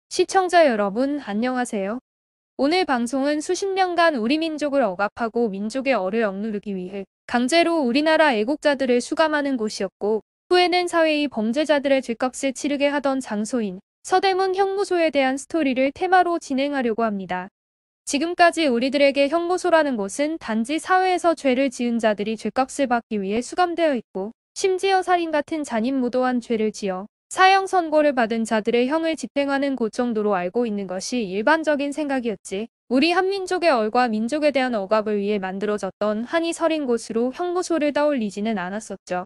시청자 여러분, 안녕하세요. 오늘 방송은 수십 년간 우리 민족을 억압하고 민족의 얼을 억누르기 위해 강제로 우리나라 애국자들을 수감하는 곳이었고, 후에는 사회의 범죄자들의 죗값을 치르게 하던 장소인 서대문 형무소에 대한 스토리를 테마로 진행하려고 합니다. 지금까지 우리들에게 형무소라는 곳은 단지 사회에서 죄를 지은 자들이 죗값을 받기 위해 수감되어 있고, 심지어 살인 같은 잔인무도한 죄를 지어 사형 선고를 받은 자들의 형을 집행하는 곳 정도로 알고 있는 것이 일반적인 생각이었지. 우리 한민족의 얼과 민족에 대한 억압을 위해 만들어졌던 한이 서린 곳으로 형무소를 떠올리지는 않았었죠.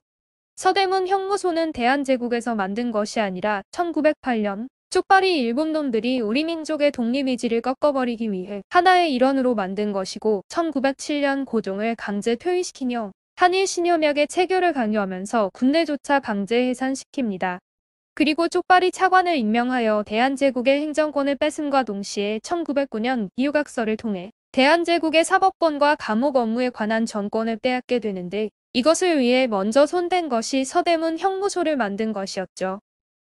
서대문 형무소는 대한제국에서 만든 것이 아니라 1908년 쪽발이 일본 놈들이 우리 민족의 독립의지를 꺾어버리기 위해 하나의 일원으로 만든 것이고, 1907년 고종을 강제 퇴위시키며 한일 신협약의 체결을 강요하면서 군대조차 강제 해산시킵니다. 그리고 쪽발이 차관을 임명하여 대한제국의 행정권을 뺏음과 동시에 1909년 기후각서를 통해 대한제국의 사법권과 감옥 업무에 관한 전권을 빼앗게 되는데, 이것을 위해 먼저 손댄 것이 서대문 형무소를 만든 것이었죠.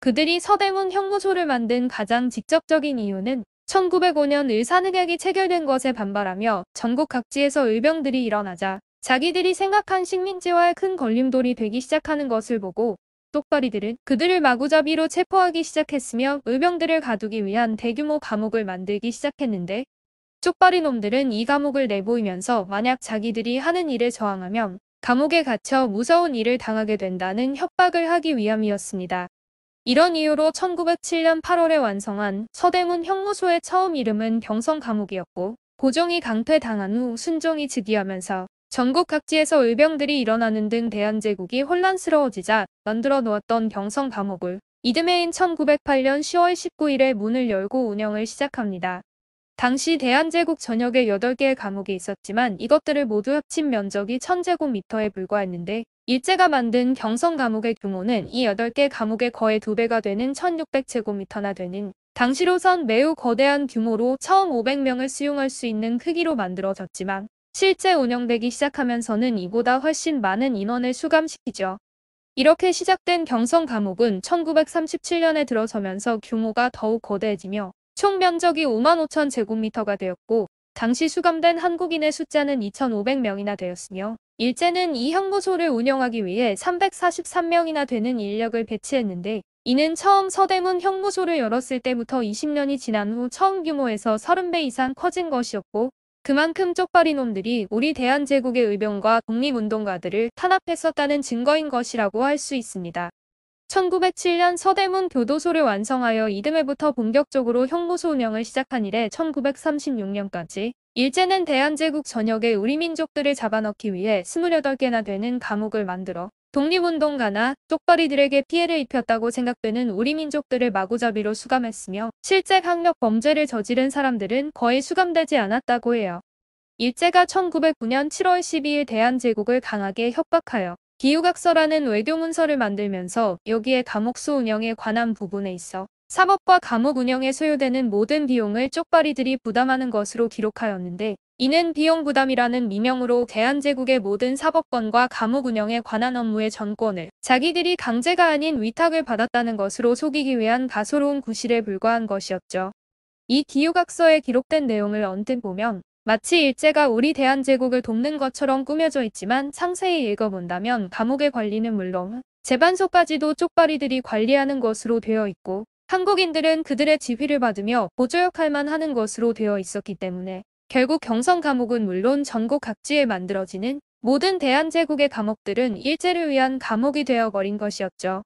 그들이 서대문 형무소를 만든 가장 직접적인 이유는 1905년 을사늑약이 체결된 것에 반발하며 전국 각지에서 의병들이 일어나자 자기들이 생각한 식민지화의 큰 걸림돌이 되기 시작하는 것을 보고, 쪽발이들은 그들을 마구잡이로 체포하기 시작했으며 의병들을 가두기 위한 대규모 감옥을 만들기 시작했는데, 쪽발이 놈들은 이 감옥을 내보이면서 만약 자기들이 하는 일에 저항하면 감옥에 갇혀 무서운 일을 당하게 된다는 협박을 하기 위함이었습니다. 이런 이유로 1907년 8월에 완성한 서대문 형무소의 처음 이름은 경성감옥이었고, 고종이 강퇴당한 후 순종이 즉위하면서 전국 각지에서 의병들이 일어나는 등 대한제국이 혼란스러워지자 만들어 놓았던 경성감옥을 이듬해인 1908년 10월 19일에 문을 열고 운영을 시작합니다. 당시 대한제국 전역에 8개의 감옥이 있었지만 이것들을 모두 합친 면적이 1000제곱미터에 불과했는데, 일제가 만든 경성감옥의 규모는 이 8개 감옥의 거의 2배가 되는 1600제곱미터나 되는 당시로선 매우 거대한 규모로 처음 500명을 수용할 수 있는 크기로 만들어졌지만, 실제 운영되기 시작하면서는 이보다 훨씬 많은 인원을 수감시키죠. 이렇게 시작된 경성감옥은 1937년에 들어서면서 규모가 더욱 거대해지며 총 면적이 55,000제곱미터가 되었고, 당시 수감된 한국인의 숫자는 2,500명이나 되었으며, 일제는 이 형무소를 운영하기 위해 343명이나 되는 인력을 배치했는데, 이는 처음 서대문 형무소를 열었을 때부터 20년이 지난 후 처음 규모에서 30배 이상 커진 것이었고, 그만큼 쪽발이 놈들이 우리 대한제국의 의병과 독립운동가들을 탄압했었다는 증거인 것이라고 할 수 있습니다. 1907년 서대문 교도소를 완성하여 이듬해부터 본격적으로 형무소 운영을 시작한 이래 1936년까지 일제는 대한제국 전역에 우리 민족들을 잡아넣기 위해 28개나 되는 감옥을 만들어 독립운동가나 쪽발이들에게 피해를 입혔다고 생각되는 우리 민족들을 마구잡이로 수감했으며, 실제 강력 범죄를 저지른 사람들은 거의 수감되지 않았다고 해요. 일제가 1909년 7월 12일 대한제국을 강하게 협박하여 기후각서라는 외교문서를 만들면서 여기에 감옥소 운영에 관한 부분에 있어 사법과 감옥 운영에 소요되는 모든 비용을 쪽발이들이 부담하는 것으로 기록하였는데, 이는 비용 부담이라는 미명으로 대한제국의 모든 사법권과 감옥 운영에 관한 업무의 전권을 자기들이 강제가 아닌 위탁을 받았다는 것으로 속이기 위한 가소로운 구실에 불과한 것이었죠. 이 기후각서에 기록된 내용을 언뜻 보면 마치 일제가 우리 대한제국을 돕는 것처럼 꾸며져 있지만, 상세히 읽어본다면 감옥의 관리는 물론 재반소까지도 쪽발이들이 관리하는 것으로 되어 있고, 한국인들은 그들의 지휘를 받으며 보조 역할만 하는 것으로 되어 있었기 때문에 결국 경성감옥은 물론 전국 각지에 만들어지는 모든 대한제국의 감옥들은 일제를 위한 감옥이 되어버린 것이었죠.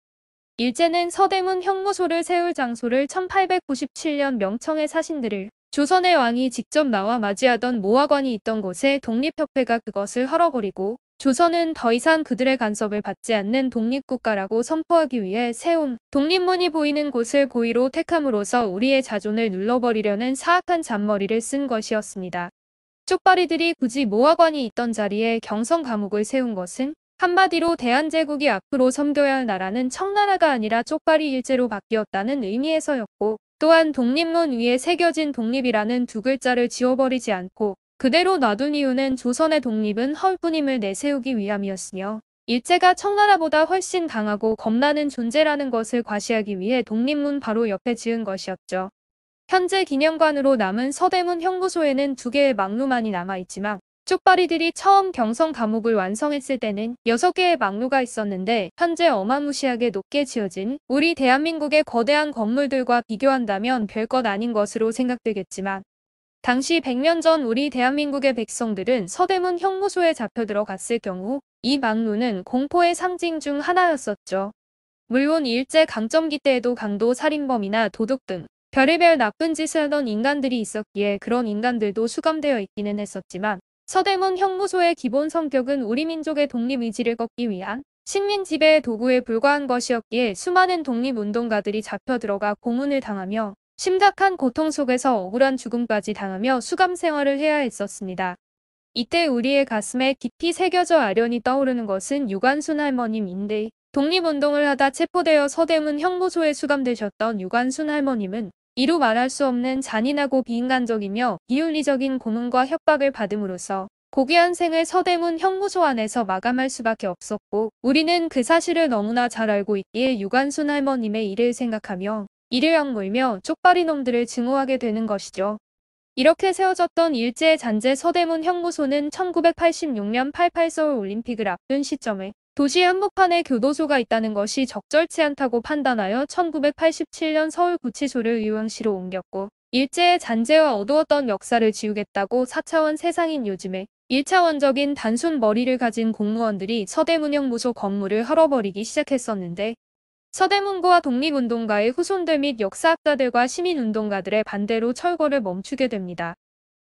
일제는 서대문 형무소를 세울 장소를 1897년 명청의 사신들을 조선의 왕이 직접 나와 맞이하던 모화관이 있던 곳에 독립협회가 그것을 헐어버리고, 조선은 더 이상 그들의 간섭을 받지 않는 독립국가라고 선포하기 위해 세운 독립문이 보이는 곳을 고의로 택함으로써 우리의 자존을 눌러버리려는 사악한 잔머리를 쓴 것이었습니다. 쪽발이들이 굳이 모화관이 있던 자리에 경성감옥을 세운 것은 한마디로 대한제국이 앞으로 섬겨야 할 나라는 청나라가 아니라 쪽발이 일제로 바뀌었다는 의미에서였고, 또한 독립문 위에 새겨진 독립이라는 두 글자를 지워버리지 않고 그대로 놔둔 이유는 조선의 독립은 헐뿐임을 내세우기 위함이었으며, 일제가 청나라보다 훨씬 강하고 겁나는 존재라는 것을 과시하기 위해 독립문 바로 옆에 지은 것이었죠. 현재 기념관으로 남은 서대문 형무소에는 2개의 망루만이 남아있지만 쪽발이들이 처음 경성 감옥을 완성했을 때는 6개의 망루가 있었는데 현재 어마무시하게 높게 지어진 우리 대한민국의 거대한 건물들과 비교한다면 별것 아닌 것으로 생각되겠지만 당시 100년 전 우리 대한민국의 백성들은 서대문 형무소에 잡혀 들어갔을 경우 이 망루는 공포의 상징 중 하나였었죠. 물론 일제 강점기 때에도 강도 살인범이나 도둑 등 별의별 나쁜 짓을 하던 인간들이 있었기에 그런 인간들도 수감되어 있기는 했었지만 서대문 형무소의 기본 성격은 우리 민족의 독립의지를 꺾기 위한 식민 지배의 도구에 불과한 것이었기에 수많은 독립운동가들이 잡혀 들어가 고문을 당하며 심각한 고통 속에서 억울한 죽음까지 당하며 수감 생활을 해야 했었습니다. 이때 우리의 가슴에 깊이 새겨져 아련히 떠오르는 것은 유관순 할머님인데 독립운동을 하다 체포되어 서대문 형무소에 수감되셨던 유관순 할머님은 이루 말할 수 없는 잔인하고 비인간적이며 비윤리적인 고문과 협박을 받음으로써 고귀한 생을 서대문 형무소 안에서 마감할 수밖에 없었고 우리는 그 사실을 너무나 잘 알고 있기에 유관순 할머님의 일을 생각하며 이를 악물며 쪽발이 놈들을 증오하게 되는 것이죠. 이렇게 세워졌던 일제의 잔재 서대문 형무소는 1986년 88 서울올림픽을 앞둔 시점에 도시 한복판에 교도소가 있다는 것이 적절치 않다고 판단하여 1987년 서울구치소를 의왕시로 옮겼고 일제의 잔재와 어두웠던 역사를 지우겠다고 4차원 세상인 요즘에 1차원적인 단순 머리를 가진 공무원들이 서대문 형무소 건물을 헐어버리기 시작했었는데 서대문고와 독립운동가의 후손들 및 역사학자들과 시민운동가들의 반대로 철거를 멈추게 됩니다.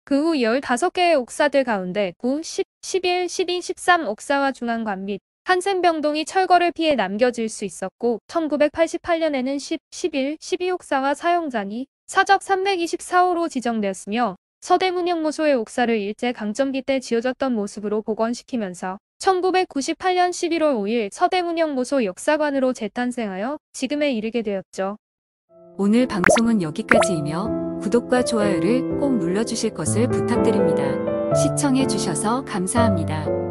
그 후 15개의 옥사들 가운데 9, 10, 11, 12, 13 옥사와 중앙관 및 한센병동이 철거를 피해 남겨질 수 있었고 1988년에는 10, 11, 12옥사와 사형장이 사적 324호로 지정되었으며 서대문 형무소의 옥사를 일제 강점기 때 지어졌던 모습으로 복원시키면서 1998년 11월 5일 서대문 형무소 역사관으로 재탄생하여 지금에 이르게 되었죠. 오늘 방송은 여기까지이며 구독과 좋아요를 꼭 눌러주실 것을 부탁드립니다. 시청해주셔서 감사합니다.